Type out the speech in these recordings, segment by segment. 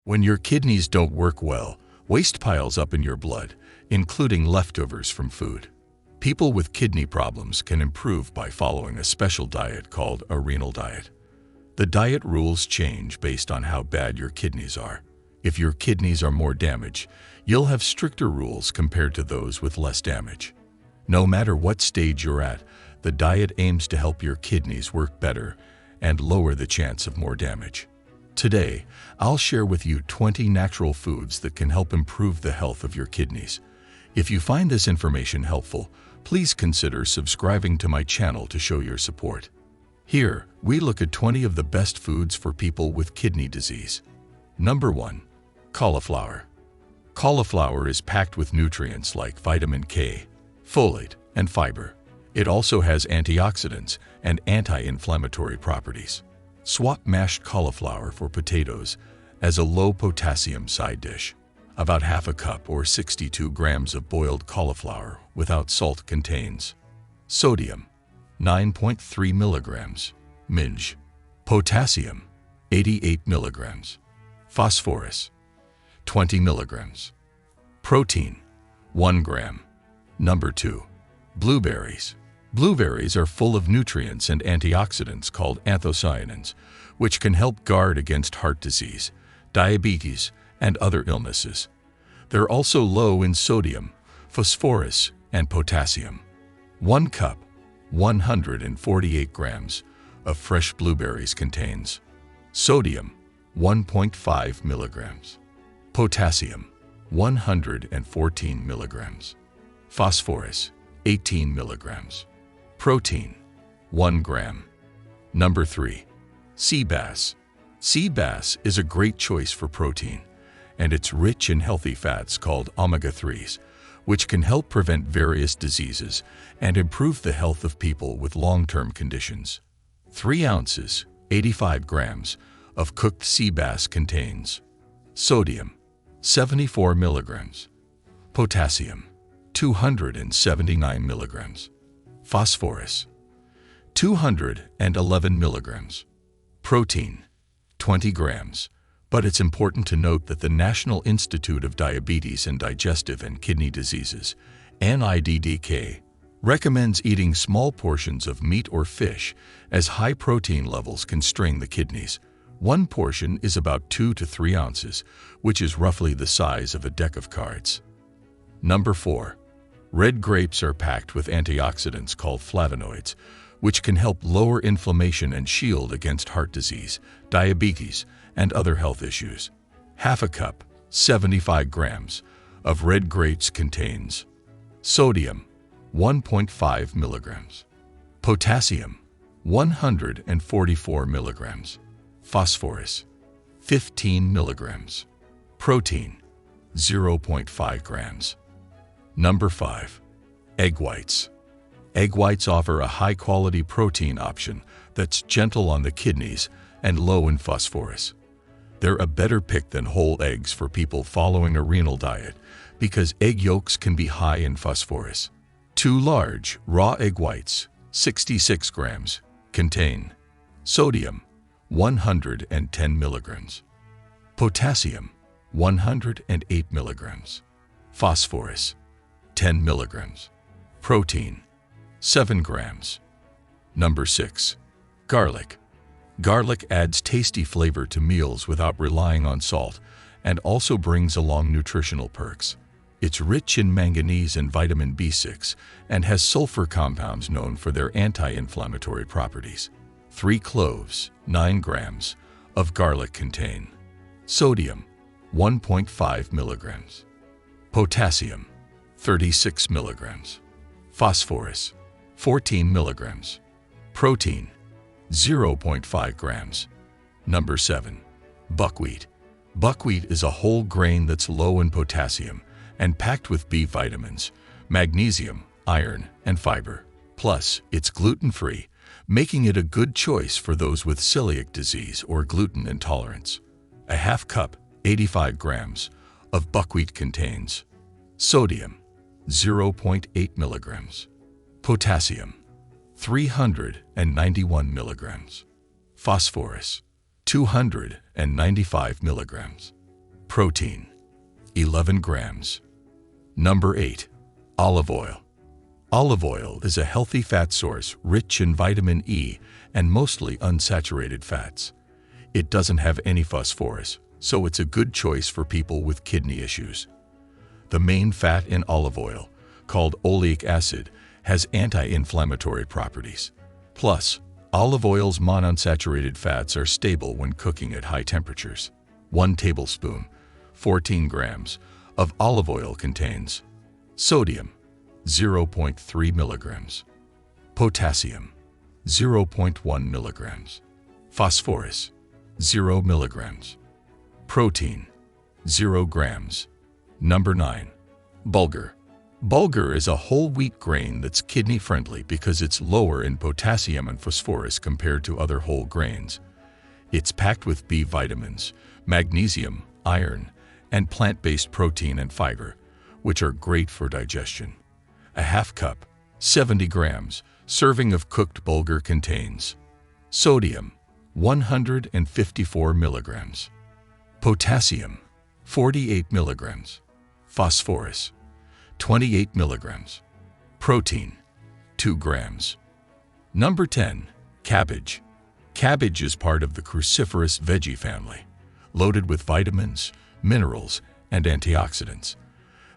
When your kidneys don't work well, waste piles up in your blood, including leftovers from food. People with kidney problems can improve by following a special diet called a renal diet. The diet rules change based on how bad your kidneys are. If your kidneys are more damaged, you'll have stricter rules compared to those with less damage. No matter what stage you're at, the diet aims to help your kidneys work better and lower the chance of more damage. Today, I'll share with you 20 natural foods that can help improve the health of your kidneys. If you find this information helpful, please consider subscribing to my channel to show your support. Here, we look at 20 of the best foods for people with kidney disease. Number 1. Cauliflower. Cauliflower is packed with nutrients like vitamin K, folate, and fiber. It also has antioxidants and anti-inflammatory properties. Swap mashed cauliflower for potatoes as a low-potassium side dish. About half a cup or 62 grams of boiled cauliflower without salt contains sodium, 9.3 milligrams, Mg, potassium, 88 milligrams, phosphorus, 20 milligrams, protein, 1 gram. Number 2. Blueberries. Blueberries are full of nutrients and antioxidants called anthocyanins, which can help guard against heart disease, diabetes, and other illnesses. They're also low in sodium, phosphorus, and potassium. 1 cup, 148 grams, of fresh blueberries contains sodium, 1.5 milligrams, potassium, 114 milligrams, phosphorus, 18 milligrams, protein, 1 gram. Number 3. Sea bass. Sea bass is a great choice for protein, and it's rich in healthy fats called omega-3s, which can help prevent various diseases and improve the health of people with long-term conditions. 3 ounces, 85 grams, of cooked sea bass contains sodium, 74 milligrams, potassium, 279 milligrams, phosphorus, 211 milligrams, protein, 20 grams. But it's important to note that the National Institute of Diabetes and Digestive and Kidney Diseases, NIDDK, recommends eating small portions of meat or fish as high protein levels can strain the kidneys. 1 portion is about 2 to 3 ounces, which is roughly the size of a deck of cards. Number 4. Red grapes are packed with antioxidants called flavonoids, which can help lower inflammation and shield against heart disease, diabetes, and other health issues. Half a cup, 75 grams, of red grapes contains sodium, 1.5 milligrams, potassium, 144 milligrams, phosphorus, 15 milligrams, protein, 0.5 grams. Number 5. Egg whites. Egg whites offer a high-quality protein option that's gentle on the kidneys and low in phosphorus. They're a better pick than whole eggs for people following a renal diet because egg yolks can be high in phosphorus. 2 large, raw egg whites, 66 grams, contain sodium, 110 milligrams, potassium, 108 milligrams, phosphorus, 10 milligrams, protein, 7 grams. Number 6. Garlic. Garlic adds tasty flavor to meals without relying on salt and also brings along nutritional perks. It's rich in manganese and vitamin B6 and has sulfur compounds known for their anti-inflammatory properties. 3 cloves, 9 grams, of garlic contain sodium, 1.5 milligrams, potassium, 36 milligrams, phosphorus, 14 milligrams, protein, 0.5 grams. Number 7. Buckwheat. Buckwheat is a whole grain that's low in potassium and packed with B vitamins, magnesium, iron, and fiber. Plus, it's gluten-free, making it a good choice for those with celiac disease or gluten intolerance. A half cup, 85 grams, of buckwheat contains sodium, 0.8 milligrams, potassium, 391 milligrams, phosphorus, 295 milligrams, Protein, 11 grams. Number 8. Olive oil. Olive oil is a healthy fat source rich in vitamin E and mostly unsaturated fats. It doesn't have any phosphorus, so it's a good choice for people with kidney issues. The main fat in olive oil, called oleic acid, has anti-inflammatory properties. Plus, olive oil's monounsaturated fats are stable when cooking at high temperatures. 1 tablespoon, 14 grams, of olive oil contains sodium, 0.3 milligrams, potassium, 0.1 milligrams, phosphorus, 0 milligrams, protein, 0 grams. Number 9. Bulgur. Bulgur is a whole wheat grain that's kidney-friendly because it's lower in potassium and phosphorus compared to other whole grains. It's packed with B vitamins, magnesium, iron, and plant-based protein and fiber, which are great for digestion. A half cup, 70 grams, serving of cooked bulgur contains sodium, 154 milligrams, potassium, 48 milligrams, phosphorus, 28 milligrams, protein, 2 grams. Number 10. Cabbage. Cabbage is part of the cruciferous veggie family, loaded with vitamins, minerals, and antioxidants.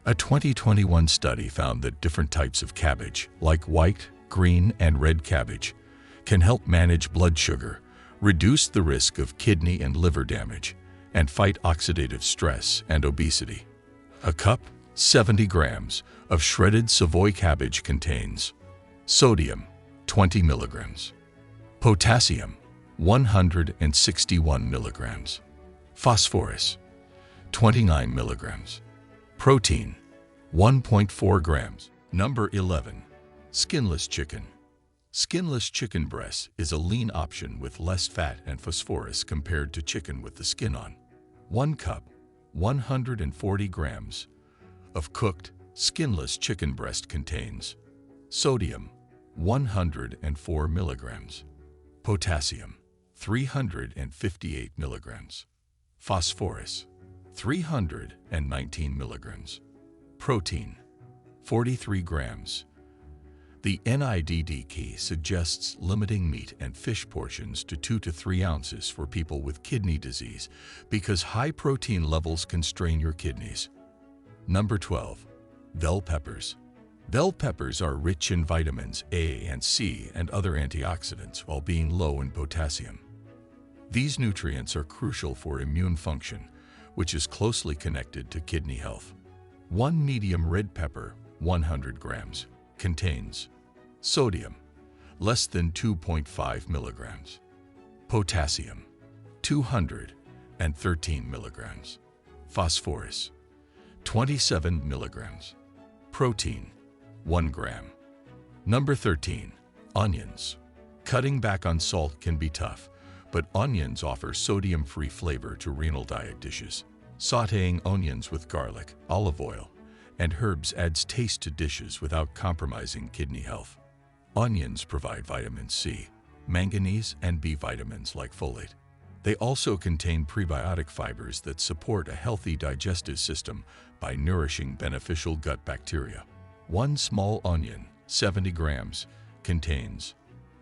A 2021 study found that different types of cabbage, like white, green, and red cabbage, can help manage blood sugar, reduce the risk of kidney and liver damage, and fight oxidative stress and obesity. A cup, 70 grams, of shredded Savoy cabbage contains sodium, 20 milligrams, potassium, 161 milligrams, phosphorus, 29 milligrams, protein, 1.4 grams. Number 11. Skinless chicken. Skinless chicken breast is a lean option with less fat and phosphorus compared to chicken with the skin on. 1 cup, 140 grams, of cooked, skinless chicken breast contains sodium, 104 milligrams, potassium, 358 milligrams, phosphorus, 319 milligrams, protein, 43 grams. The NIDDK suggests limiting meat and fish portions to 2 to 3 ounces for people with kidney disease because high protein levels can strain your kidneys. Number 12. Bell peppers. Bell peppers are rich in vitamins A and C and other antioxidants while being low in potassium. These nutrients are crucial for immune function, which is closely connected to kidney health. 1 medium red pepper, 100 grams, contains sodium, less than 2.5 milligrams, potassium, 213 milligrams, phosphorus, 27 milligrams, protein, 1 gram. Number 13. Onions. Cutting back on salt can be tough, but onions offer sodium-free flavor to renal diet dishes. Sautéing onions with garlic, olive oil, and herbs adds taste to dishes without compromising kidney health. Onions provide vitamin C, manganese, and B vitamins like folate. They also contain prebiotic fibers that support a healthy digestive system by nourishing beneficial gut bacteria. 1 small onion, 70 grams, contains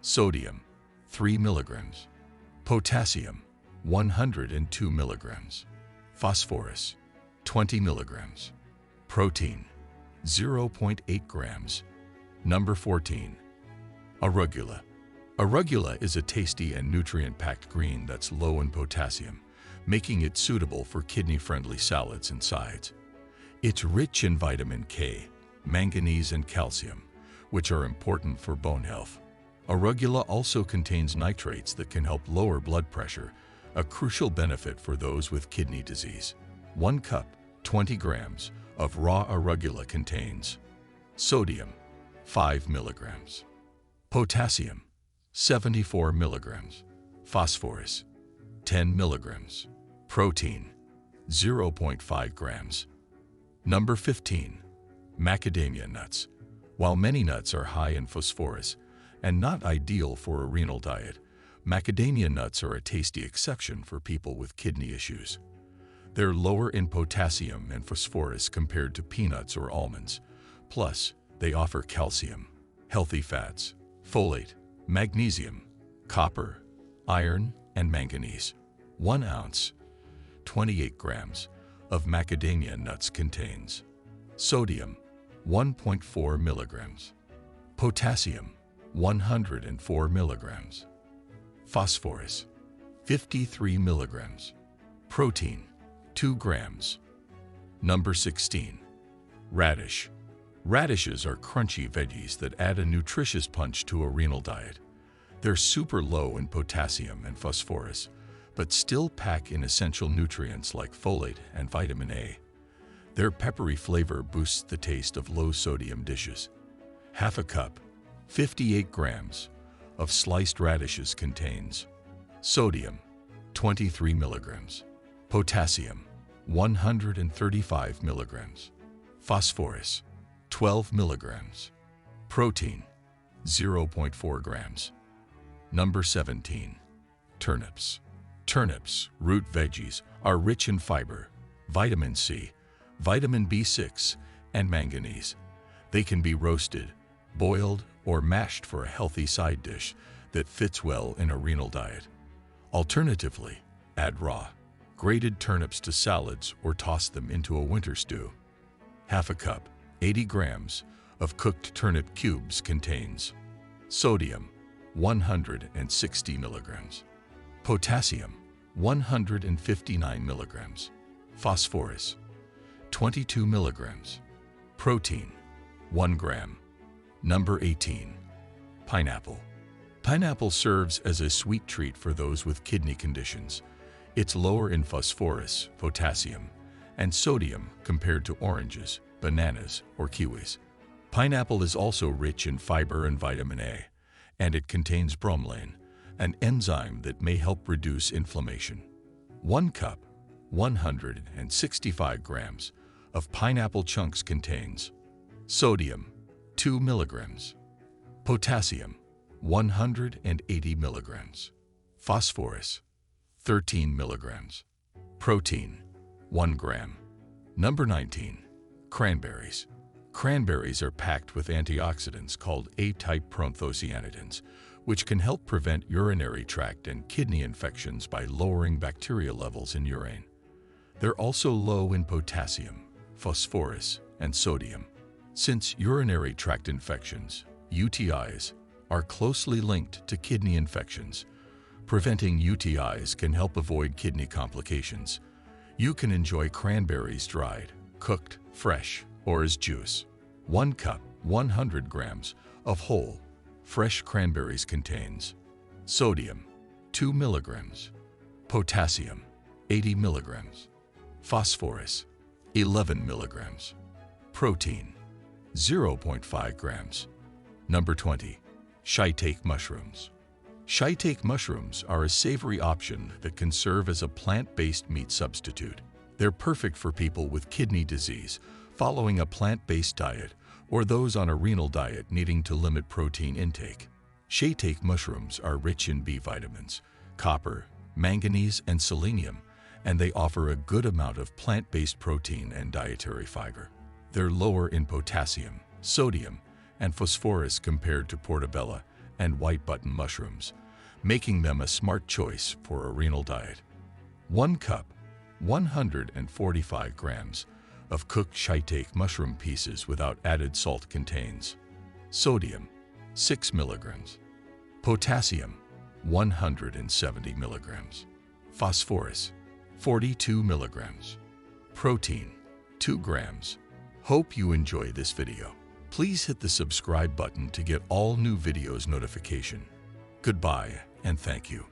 sodium, 3 milligrams, potassium, 102 milligrams, phosphorus, 20 milligrams, protein, 0.8 grams. Number 14. Arugula. Arugula is a tasty and nutrient-packed green that's low in potassium, making it suitable for kidney-friendly salads and sides. It's rich in vitamin K, manganese, and calcium, which are important for bone health. Arugula also contains nitrates that can help lower blood pressure, a crucial benefit for those with kidney disease. 1 cup, 20 grams, of raw arugula contains sodium, 5 milligrams, potassium, 74 milligrams, phosphorus, 10 milligrams, protein, 0.5 grams. Number 15. Macadamia nuts. While many nuts are high in phosphorus and not ideal for a renal diet, macadamia nuts are a tasty exception for people with kidney issues. They're lower in potassium and phosphorus compared to peanuts or almonds. Plus, they offer calcium, healthy fats, folate, magnesium, copper, iron, and manganese. 1 ounce, 28 grams, of macadamia nuts contains sodium, 1.4 milligrams, potassium, 104 milligrams, phosphorus, 53 milligrams, protein, 2 grams. Number 16. Radish. Radishes are crunchy veggies that add a nutritious punch to a renal diet. They're super low in potassium and phosphorus, but still pack in essential nutrients like folate and vitamin A. Their peppery flavor boosts the taste of low-sodium dishes. Half a cup, 58 grams, of sliced radishes contains sodium, 23 milligrams, potassium, 135 milligrams, phosphorus, 12 milligrams, protein, 0.4 grams. Number 17. Turnips. Turnips, root veggies, are rich in fiber, vitamin C, vitamin B6, and manganese. They can be roasted, boiled, or mashed for a healthy side dish that fits well in a renal diet. Alternatively, add raw, grated turnips to salads or toss them into a winter stew. Half a cup, 80 grams, of cooked turnip cubes contains sodium, 160 milligrams, potassium, 159 milligrams, phosphorus, 22 milligrams, protein, 1 gram. Number 18. Pineapple. Pineapple serves as a sweet treat for those with kidney conditions. It's lower in phosphorus, potassium, and sodium compared to oranges, bananas, or kiwis. Pineapple is also rich in fiber and vitamin A, and it contains bromelain, an enzyme that may help reduce inflammation. 1 cup, 165 grams, of pineapple chunks contains sodium, 2 milligrams, potassium, 180 milligrams, phosphorus, 13 milligrams, protein, 1 gram. Number 19. Cranberries. Cranberries are packed with antioxidants called A-type proanthocyanidins, which can help prevent urinary tract and kidney infections by lowering bacteria levels in urine. They're also low in potassium, phosphorus, and sodium. Since urinary tract infections, UTIs, are closely linked to kidney infections, preventing UTIs can help avoid kidney complications. You can enjoy cranberries dried, cooked, fresh, or as juice. 1 cup, 100 grams, of whole, fresh cranberries contains sodium, 2 milligrams, potassium, 80 milligrams, phosphorus, 11 milligrams, protein, 0.5 grams. Number 20. Shiitake mushrooms. Shiitake mushrooms are a savory option that can serve as a plant-based meat substitute. They're perfect for people with kidney disease, following a plant-based diet, or those on a renal diet needing to limit protein intake. Shiitake mushrooms are rich in B vitamins, copper, manganese, and selenium, and they offer a good amount of plant-based protein and dietary fiber. They're lower in potassium, sodium, and phosphorus compared to portobello and white button mushrooms, making them a smart choice for a renal diet. 1 cup, 145 grams, of cooked shiitake mushroom pieces without added salt contains sodium, 6 milligrams, potassium, 170 milligrams, phosphorus, 42 milligrams, protein, 2 grams. Hope you enjoy this video. Please hit the subscribe button to get all new videos notification. Goodbye and thank you.